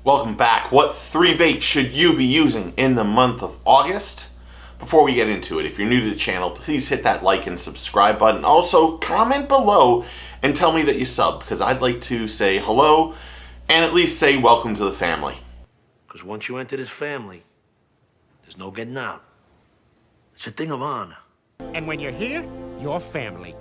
Welcome back. What 3 baits should you be using in the month of August? Before we get into it, if you're new to the channel, please hit that like and subscribe button. Also, comment below and tell me that you subbed, because I'd like to say hello and at least say welcome to the family. Because once you enter this family, there's no getting out. It's a thing of honor. And when you're here, you're family.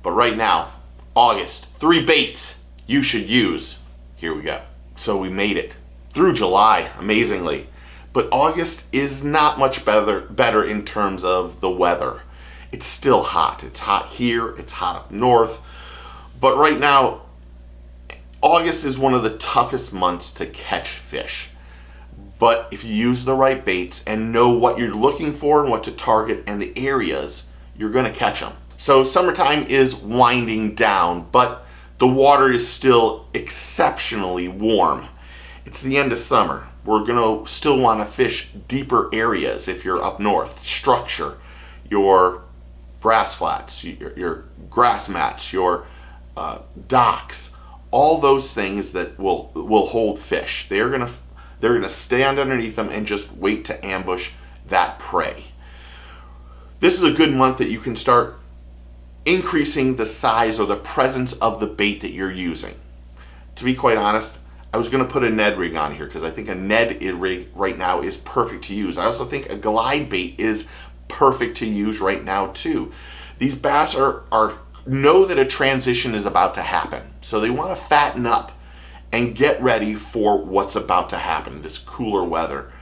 But right now, August, 3 baits you should use. Here we go. So we made it through July, amazingly. But August is not much better in terms of the weather. It's still hot. It's hot here, it's hot up north. But right now, August is one of the toughest months to catch fish. But if you use the right baits and know what you're looking for and what to target and the areas, you're gonna catch them. So summertime is winding down, but the water is still exceptionally warm. It's the end of summer. We're gonna still wanna fish deeper areas if you're up north. Structure, your grass flats, your grass mats, your docks, all those things that will hold fish. They're gonna stand underneath them and just wait to ambush that prey. This is a good month that you can start increasing the size or the presence of the bait that you're using. To be quite honest, I was going to put a Ned rig on here because I think a Ned rig right now is perfect to use. I also think a glide bait is perfect to use right now too. These bass know that a transition is about to happen, so they want to fatten up and get ready for what's about to happen, this cooler weather.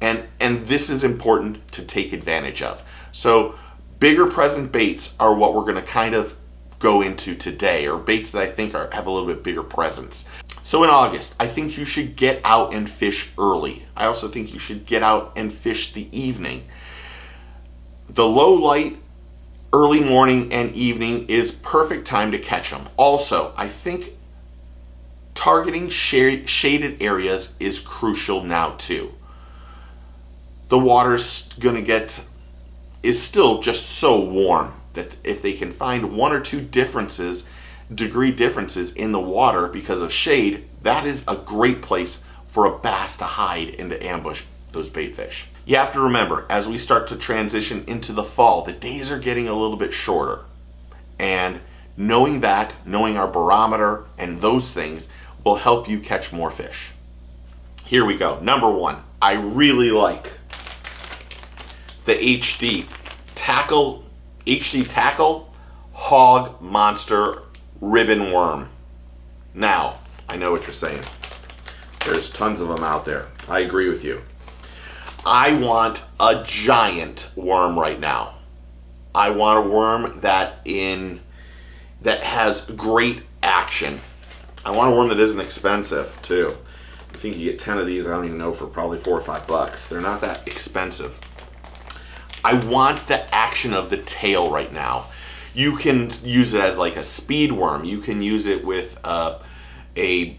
And this is important to take advantage of. So bigger present baits are what we're going to kind of go into today, or baits that I think have a little bit bigger presence. So in August, I think you should get out and fish early. I also think you should get out and fish the evening. The low light, early morning and evening is perfect time to catch them. Also, I think targeting shaded areas is crucial now too. The water's is still just so warm that if they can find 1 or 2 degree differences in the water because of shade, that is a great place for a bass to hide and to ambush those bait fish. You have to remember, as we start to transition into the fall, the days are getting a little bit shorter. And knowing our barometer and those things will help you catch more fish. Here we go. Number 1, I really like the HD Tackle Hog Monster Ribbon Worm. Now, I know what you're saying. There's tons of them out there. I agree with you. I want a giant worm right now. I want a worm that has great action. I want a worm that isn't expensive too. I think you get 10 of these, I don't even know, for probably $4 or $5. They're not that expensive. I want the action of the tail right now. You can use it as like a speed worm. You can use it with a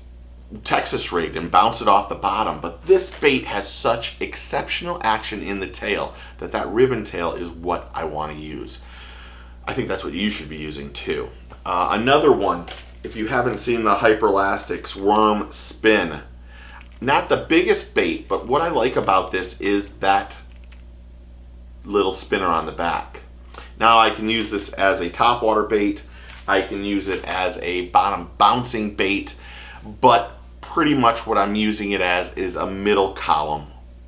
Texas rig and bounce it off the bottom. But this bait has such exceptional action in the tail that ribbon tail is what I want to use. I think that's what you should be using too. Another one, if you haven't seen the Hyperlastics Worm Spin. Not the biggest bait, but what I like about this is that little spinner on the back. Now I can use this as a topwater bait. I can use it as a bottom bouncing bait, but pretty much what I'm using it as is a middle column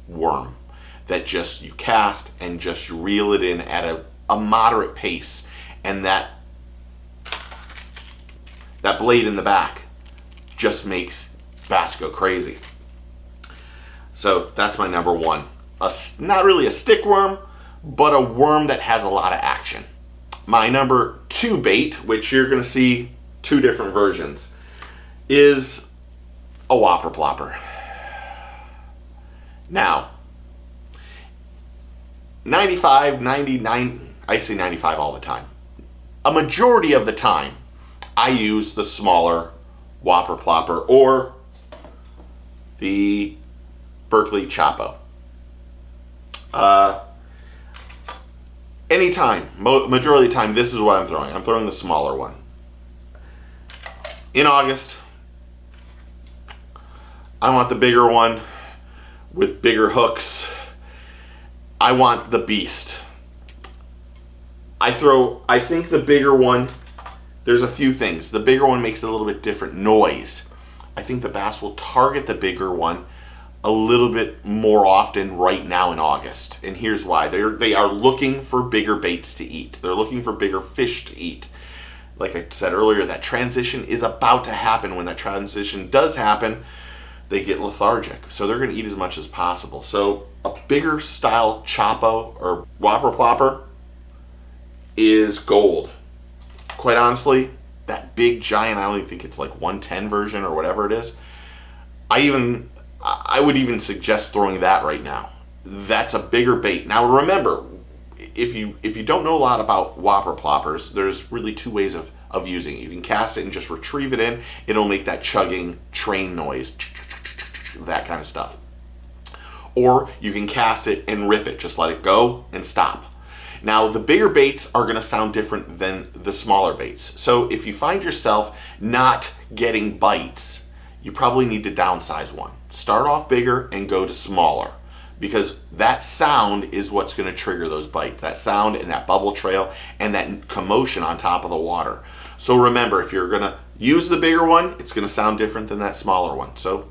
worm that just you cast and just reel it in at a moderate pace, and that blade in the back just makes bass go crazy. So that's my number 1. Not really a stick worm, but a worm that has a lot of action. My number 2 bait, which you're going to see 2 different versions, is a Whopper Plopper. Now, 95, 99, I say 95 all the time. A majority of the time, I use the smaller Whopper Plopper or the Berkley Chapo. Anytime, majority of the time, this is what I'm throwing. I'm throwing the smaller one. In August, I want the bigger one with bigger hooks. I want the beast. I think the bigger one, there's a few things. The bigger one makes a little bit different noise. I think the bass will target the bigger one a little bit more often right now in August. And here's why. They are looking for bigger baits to eat. They're looking for bigger fish to eat. Like I said earlier, that transition is about to happen. When that transition does happen, they get lethargic. So they're going to eat as much as possible. So a bigger style Chopo or Whopper Plopper is gold. Quite honestly, that big giant, I don't even think it's like 110 version or whatever it is. I would even suggest throwing that right now. That's a bigger bait. Now remember, if you don't know a lot about Whopper Ploppers, there's really two ways of using it. You can cast it and just retrieve it in. It'll make that chugging train noise, that kind of stuff. Or you can cast it and rip it. Just let it go and stop. Now, the bigger baits are going to sound different than the smaller baits. So if you find yourself not getting bites, you probably need to downsize one. Start off bigger and go to smaller, because that sound is what's going to trigger those bites. That sound and that bubble trail and that commotion on top of the water. So remember, if you're going to use the bigger one, it's going to sound different than that smaller one. So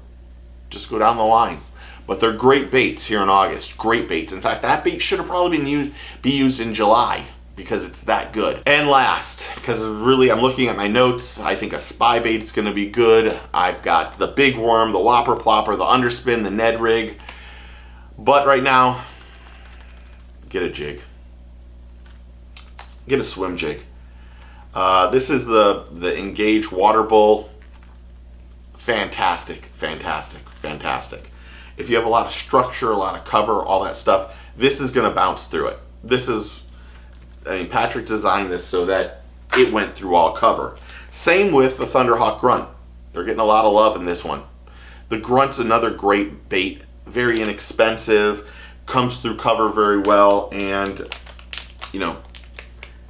just go down the line. But they're great baits here in August. Great baits. In fact, that bait should have probably been used in July, because it's that good. And last, because really I'm looking at my notes, I think a spy bait is going to be good. I've got the big worm, the Whopper Plopper, the underspin, the Ned rig. But right now, get a jig. Get a swim jig. This is the Engage Water Bull. Fantastic, fantastic, fantastic. If you have a lot of structure, a lot of cover, all that stuff, this is going to bounce through it. Patrick designed this so that it went through all cover. Same with the Thunderhawk Grunt. They're getting a lot of love in this one. The Grunt's another great bait, very inexpensive, comes through cover very well, and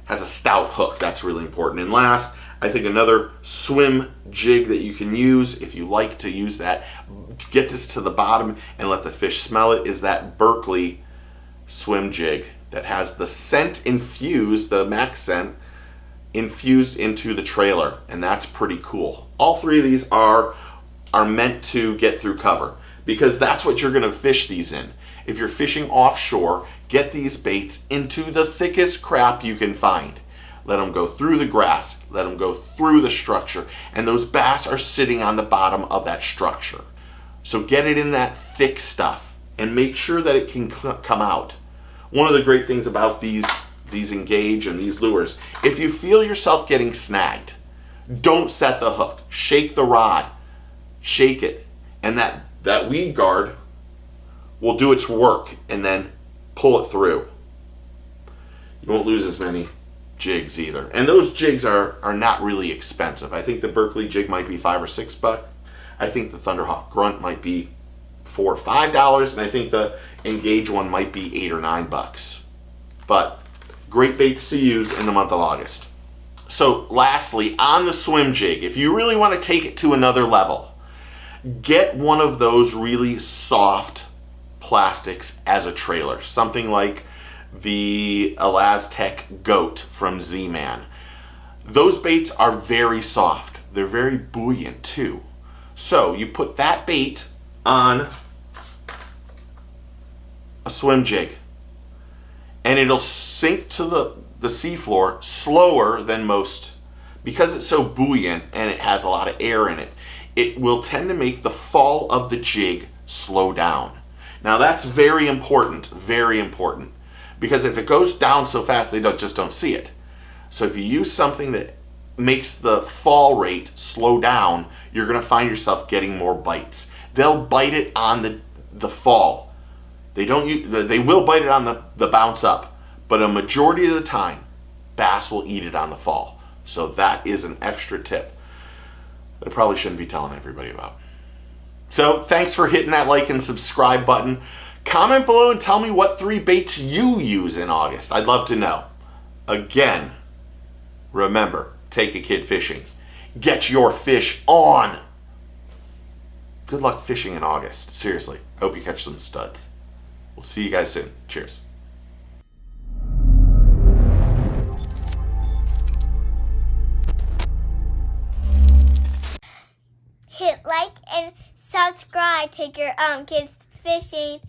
has a stout hook. That's really important. And last, I think another swim jig that you can use, if you like to use that, get this to the bottom and let the fish smell it, is that Berkley swim jig that has the scent infused, the Max scent infused into the trailer, and that's pretty cool. All three of these are meant to get through cover, because that's what you're going to fish these in. If you're fishing offshore, get these baits into the thickest crap you can find. Let them go through the grass, let them go through the structure, and those bass are sitting on the bottom of that structure. So get it in that thick stuff and make sure that it can come out. One of the great things about these Engage and these lures, if you feel yourself getting snagged, don't set the hook. Shake the rod. Shake it. And that weed guard will do its work and then pull it through. You won't lose as many jigs either. And those jigs are not really expensive. I think the Berkley jig might be $5 or $6. I think the Thunderhawk Grunt might be $4 or $5, and I think the Engage one might be $8 or $9. But great baits to use in the month of August. So lastly, on the swim jig, if you really want to take it to another level, get one of those really soft plastics as a trailer. Something like the Elastec Goat from Z-Man. Those baits are very soft. They're very buoyant too. So you put that bait on a swim jig and it'll sink to the seafloor slower than most. Because it's so buoyant and it has a lot of air in it, it will tend to make the fall of the jig slow down. Now that's very important, because if it goes down so fast, they just don't see it. So if you use something that makes the fall rate slow down, you're going to find yourself getting more bites. They'll bite it on the fall. They will bite it on the bounce up, but a majority of the time, bass will eat it on the fall. So that is an extra tip that I probably shouldn't be telling everybody about. So thanks for hitting that like and subscribe button. Comment below and tell me what 3 baits you use in August. I'd love to know. Again, remember, take a kid fishing. Get your fish on. good luck fishing in August. Seriously, I hope you catch some studs. We'll see you guys soon. Cheers. Hit like and subscribe. Take your kids fishing.